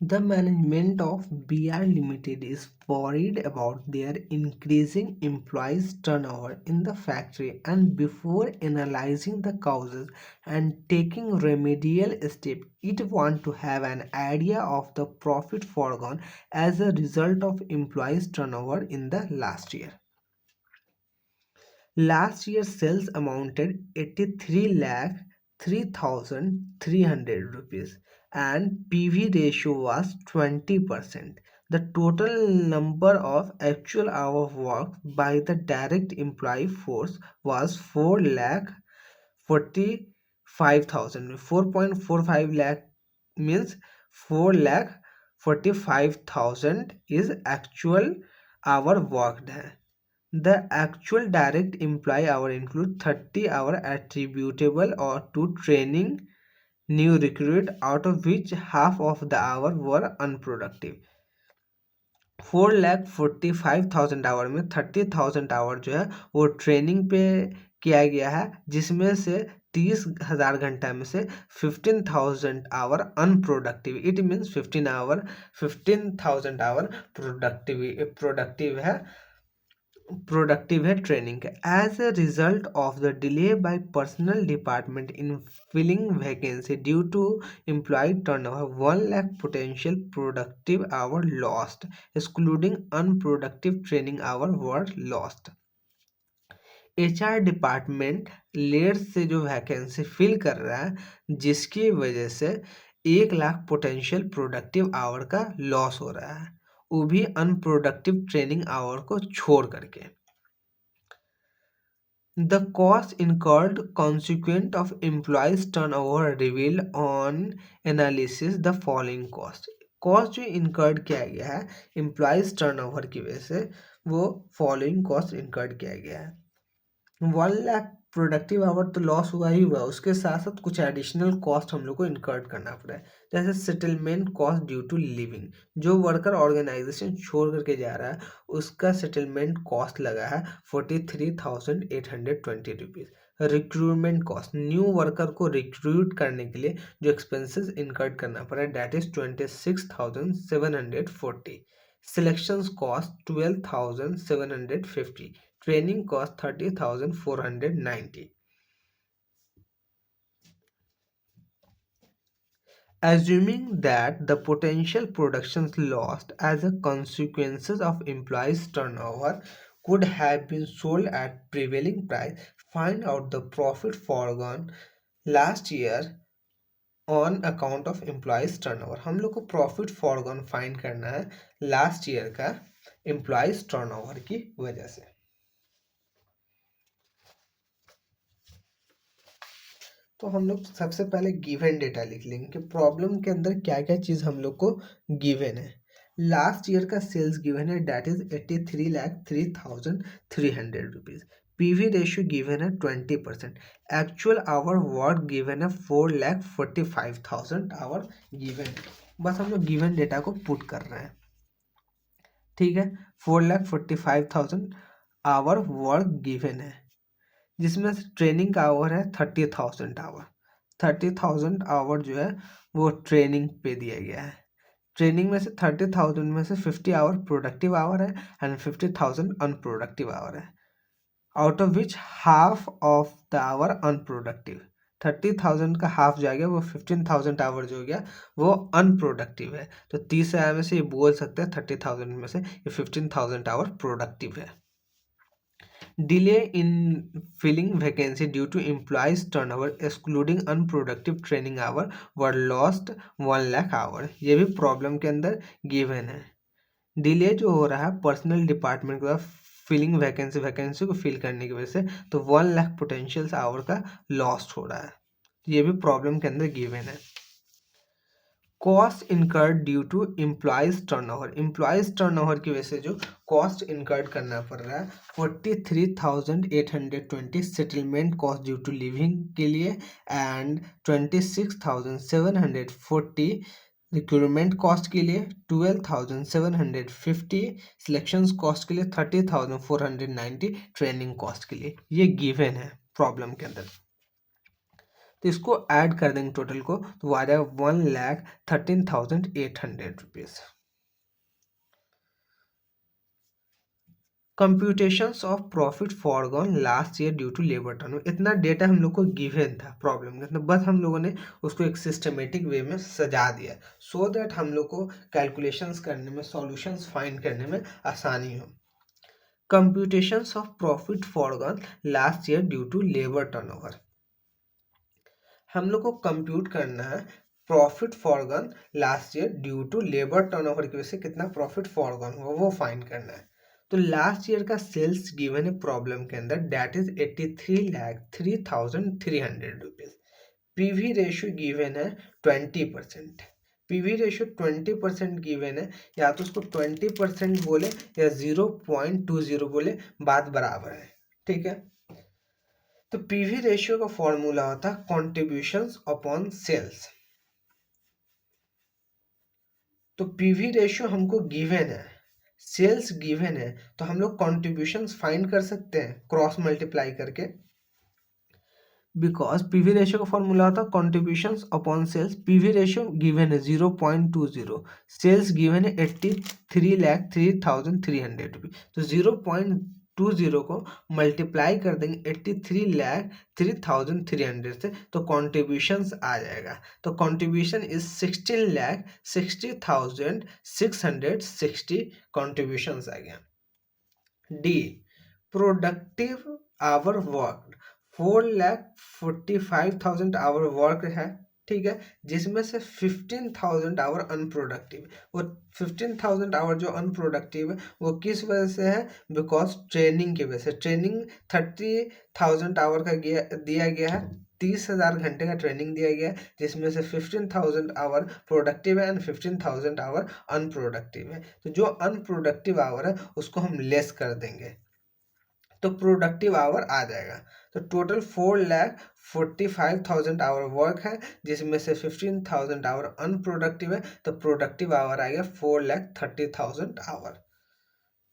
The management of BR Limited is worried about their increasing employees turnover in the factory, and before analyzing the causes and taking remedial steps, it want to have an idea of the profit foregone as a result of employees turnover in the last year. Last year's sales amounted 83 lakh 3,300 rupees and PV ratio was 20%. The total number of actual hours worked by the direct employee force was 4 lakh 45,000. 4.45 lakh means 4 lakh 45,000 is actual hour worked. The actual direct employee hour include 30 hour attributable or to training new recruit, out of which half of the hour were unproductive. 4,45,000 our में 30,000 our जो है वो training पे किया गया है, जिसमें से 30,000 घंटा में से 15,000 hour unproductive. It means 15,000 hour productive है ट्रेनिंग का। As a result of the delay by personal department in filling vacancy due to employ turnover 1 lakh potential productive hour lost excluding unproductive training hour were lost. HR department late से जो vacancy fill कर रहा है, जिसकी वजह से 1 lakh potential productive our का loss हो रहा है, वो भी अनप्रोडक्टिव ट्रेनिंग आवर को छोड़ करके। The cost incurred consequent of employees turnover revealed on analysis the following cost. Cost जो इनकर्ड किया गया है एम्प्लॉयज टर्नओवर की वजह से, वो फॉलोइंग कॉस्ट इनकर्ड किया गया है। 1 लाख प्रोडक्टिव आवर तो लॉस हुआ ही हुआ, उसके साथ साथ कुछ एडिशनल कॉस्ट हम लोग को इनकर्ड करना पड़ा है, जैसे settlement cost due to living. जो वर्कर ऑर्गेनाइजेशन छोड़ करके जा रहा है उसका सेटलमेंट कॉस्ट लगा है 43,820 rupees. Recruitment cost, new worker को रिक्रूट करने के लिए जो एक्सपेंसेस इनकर्ड करना पड़ा है, that is 26,740। Selections cost 12,750। training cost 30,490. Assuming that the potential productions lost as a consequences of employees turnover could have been sold at prevailing price, find out the profit foregone last year on account of employees turnover। हम लोग को profit foregone find करना है last year का employees turnover की वजह से। तो हम लोग सबसे पहले गिवन डेटा लिख लेंगे कि प्रॉब्लम के अंदर क्या क्या चीज़ हम लोग को गिवन है। लास्ट ईयर का सेल्स गिवन है, that is 83,03,300 rupees. PV ratio given है 20%। एक्चुअल आवर वर्क गिवन है 4,45,000 आवर गिवन है। बस हम लोग गिवन डेटा को पुट कर रहे हैं, ठीक है। 4,45,000 आवर वर्क गिवन है, जिसमें से ट्रेनिंग का आवर है 30,000 आवर। 30,000 आवर जो है वो ट्रेनिंग पे दिया गया है। ट्रेनिंग में से 30,000 में से 50 आवर प्रोडक्टिव आवर है एंड 50,000 अनप्रोडक्टिव आवर है, out of which half of the hour unproductive. 30,000 का हाफ जाएगा, वो 15,000 आवर जो हो गया वो अनप्रोडक्टिव है। तो 30,000 में से ये बोल सकते हैं 30,000 में से ये 15,000 आवर प्रोडक्टिव है। Delay in filling vacancy due to employees turnover excluding unproductive training hour were lost 1 lakh hour। ये भी प्रॉब्लम के अंदर गिवन है। डिले जो हो रहा है पर्सनल डिपार्टमेंट के फिलिंग वैकेंसी को फिल करने की वजह से, तो 1 लाख पोटेंशियल आवर का लॉस्ट हो रहा है। ये भी प्रॉब्लम के अंदर गिवन है। Cost incurred due to employees turnover, employees turnover की वजह से जो कॉस्ट इनकर्ड करना पड़ रहा है 43,820 settlement cost due to living के लिए एंड 26,740 रिक्रूटमेंट कॉस्ट के लिए, 12,750 सिलेक्शंस कॉस्ट के लिए, 30,490 ट्रेनिंग कॉस्ट के लिए। ये गिवन है प्रॉब्लम के अंदर। तो इसको ऐड कर देंगे टोटल को, तो वो आ जाएगा 1,13,800 rupees. Computations of profit forgone last year due to labour turn, इतना डेटा हम लोग को गिवन था प्रॉब्लम के, बस हम लोगों ने उसको एक सिस्टमेटिक वे में सजा दिया सो दैट हम लोग को कैलकुलेशंस करने में, सॉल्यूशंस फाइंड करने में आसानी हो। Computations of profit forgone last year due to labour turnover, हम लोग को कंप्यूट करना है profit forgone last year due to labour turnover की वजह से कितना प्रॉफिट फॉरगॉन हुआ वो फाइंड करना है। तो लास्ट ईयर का सेल्स गिवन है प्रॉब्लम के अंदर, that is 83,03,300 rupees. PV ratio given है 20%। पीवी रेशियो 20% गिवन है, या तो उसको 20% बोले या 0.20 बोले, बात बराबर है, ठीक है। तो पीवी रेशियो का फॉर्मूला होता है कॉन्ट्रीब्यूशंस अपॉन सेल्स। तो पीवी रेशियो हमको गिवन है, सेल्स गिवन है, तो हम लोग कॉन्ट्रीब्यूशंस फाइंड कर सकते हैं क्रॉस मल्टीप्लाई करके, बिकॉज पीवी रेशियो का फॉर्मूला होता है contributions upon sales. PV ratio given है 0.20, सेल्स गिवन है 83,03,300 रुपीज, तो 0.20 को मल्टीप्लाई कर देंगे 83,03,300 से, तो कॉन्ट्रीब्यूशंस आ जाएगा। तो कॉन्ट्रीब्यूशन इज 16,60,660 कॉन्ट्रीब्यूशंस आ गया। D productive hour work 4,45,000 hour work है, ठीक है, जिसमें से 15,000 आवर अनप्रोडक्टिव। वो 15,000 आवर जो अनप्रोडक्टिव है वो किस वजह से है, बिकॉज ट्रेनिंग की वजह से। ट्रेनिंग 30,000 आवर का दिया गया है, 30,000 घंटे का ट्रेनिंग दिया गया है, जिसमें से 15,000 आवर प्रोडक्टिव है एंड 15,000 आवर अनप्रोडक्टिव है। तो जो अनप्रोडक्टिव आवर है उसको हम लेस कर देंगे, तो प्रोडक्टिव आवर आ जाएगा। तो टोटल 4,45,000 आवर वर्क है, जिसमें से 15,000 आवर अनप्रोडक्टिव है, तो प्रोडक्टिव आवर आएगा 4,30,000 आवर।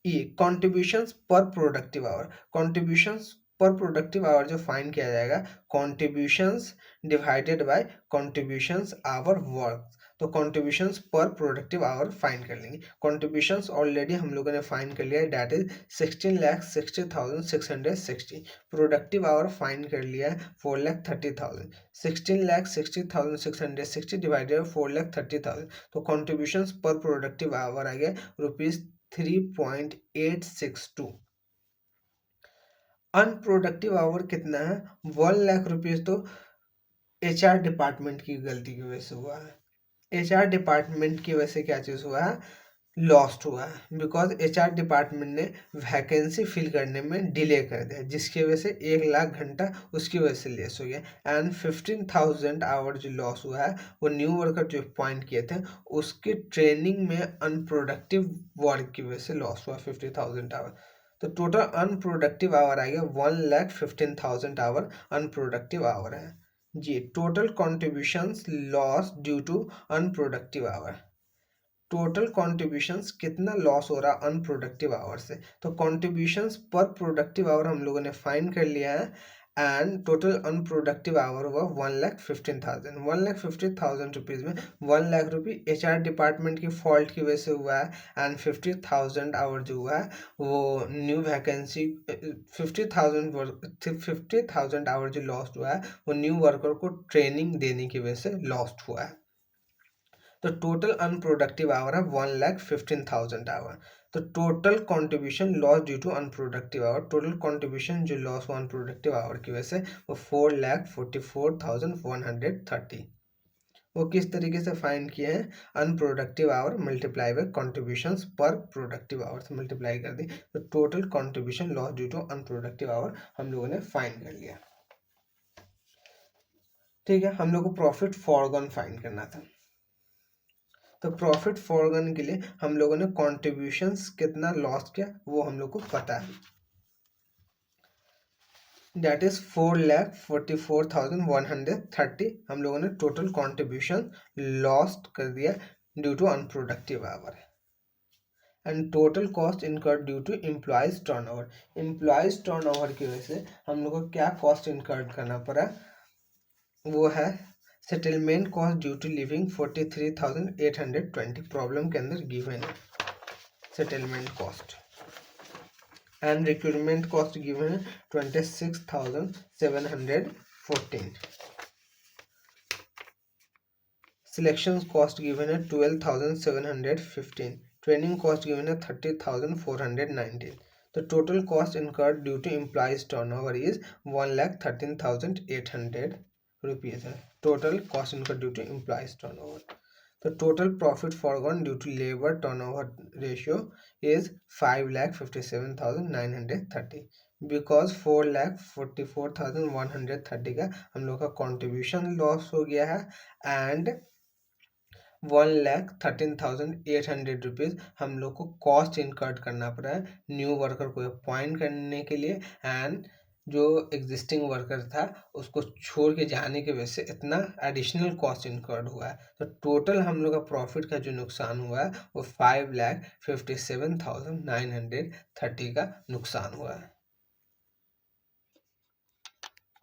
ई कॉन्ट्रीब्यूशंस पर प्रोडक्टिव आवर, कॉन्ट्रीब्यूशंस पर प्रोडक्टिव आवर जो फाइंड किया जाएगा, contributions divided by contributions hour work, तो कॉन्ट्रीब्यूशंस पर प्रोडक्टिव आवर फाइंड कर लेंगे। कॉन्ट्रीब्यूशंस ऑलरेडी हम लोगों ने फाइंड कर लिया है, that is 16,60,660। Productive hour find कर लिया है 4,30,000। 16,60,660 डिवाइडेड 4,30,000, तो कॉन्ट्रीब्यूशंस पर प्रोडक्टिव आवर आ गया ₹3.862। अनप्रोडक्टिव आवर कितना है, 1,00,000 रुपीज। तो HR डिपार्टमेंट की गलती की वजह से हुआ है, HR डिपार्टमेंट की वजह से क्या चीज़ हुआ है, लॉस्ट हुआ है, बिकॉज HR डिपार्टमेंट ने वैकेंसी फिल करने में डिले कर दिया, जिसकी वजह से 1,00,000 घंटा उसकी वजह से लेस हो गया। एंड 15,000 आवर जो लॉस हुआ है वो न्यू वर्कर जो अपॉइंट किए थे उसके ट्रेनिंग में अनप्रोडक्टिव वर्क की वजह से लॉस हुआ 50,000 आवर। तो टोटल अनप्रोडक्टिव आवर आएगा 1,15,000 आवर अनप्रोडक्टिव आवर है जी। Total contributions loss due to unproductive hour, total contributions कितना लॉस हो रहा अनप्रोडक्टिव आवर से, तो कॉन्ट्रीब्यूशंस पर प्रोडक्टिव आवर हम लोगों ने फाइंड कर लिया है, एंड टोटल अनप्रोडक्टिव आवर हुआ 1,15,000। 1,50,000 रुपीज़ में 1,00,000 रुपये HR डिपार्टमेंट की फॉल्ट की वजह से हुआ है, एंड 50,000 आवर जो हुआ है वो न्यू वैकेंसी 50,000 आवर जो लॉस्ट हुआ है वो न्यू वर्कर को ट्रेनिंग देने की वजह से लॉस्ट हुआ है। तो टोटल अनप्रोडक्टिव आवर है 1,15,000 आवर। तो total contribution loss due to unproductive hour, total contribution जो लॉस हुआ अनप्रोडक्टिव आवर की वजह से वो 4,44,130। वो किस तरीके से फाइंड किए हैं, unproductive hour multiply by contributions पर प्रोडक्टिव आवर से मल्टीप्लाई कर दी, तो total contribution loss due to unproductive hour हम लोगों ने फाइंड कर लिया, ठीक है। हम लोग को प्रॉफिट फॉरगॉन फाइंड करना था, तो प्रॉफिट फॉरगॉन के लिए हम लोगों ने कॉन्ट्रीब्यूशंस कितना लॉस किया वो हम लोग को पता है, दैट इज 4,44,130 हम लोगों ने टोटल कॉन्ट्रीब्यूशन लॉस्ट कर दिया due to unproductive hour. And total cost incurred due to employees turnover, employees turnover की वजह से हम लोग को क्या कॉस्ट इनकर्ड करना पड़ा, वो है settlement cost due to living 43,820 problem के अंदर गिवन है settlement cost. And recruitment cost given है 26,714। सिलेक्शन कॉस्ट गिवन है 12,715। ट्रेनिंग कॉस्ट गिवन है 30,419। The total cost incurred due to employees turnover is 1,13,800 rupees है total cost incurred due to employees turnover. The total profit foregone due to labor turnover ratio is 5,57,930 because 4,44,130 का हम लोग का contribution loss हो गया है and 1,13,800 rupees हम लोग को कॉस्ट इनकर्ड करना पड़ा है न्यू वर्कर को अपॉइंट करने के लिए एंड जो एग्जिस्टिंग वर्कर था उसको छोड़ के जाने की वजह से इतना एडिशनल कॉस्ट इनकर्ड हुआ है। तो टोटल हम लोग का प्रॉफिट का जो नुकसान हुआ है वो 5,57,930 का नुकसान हुआ है।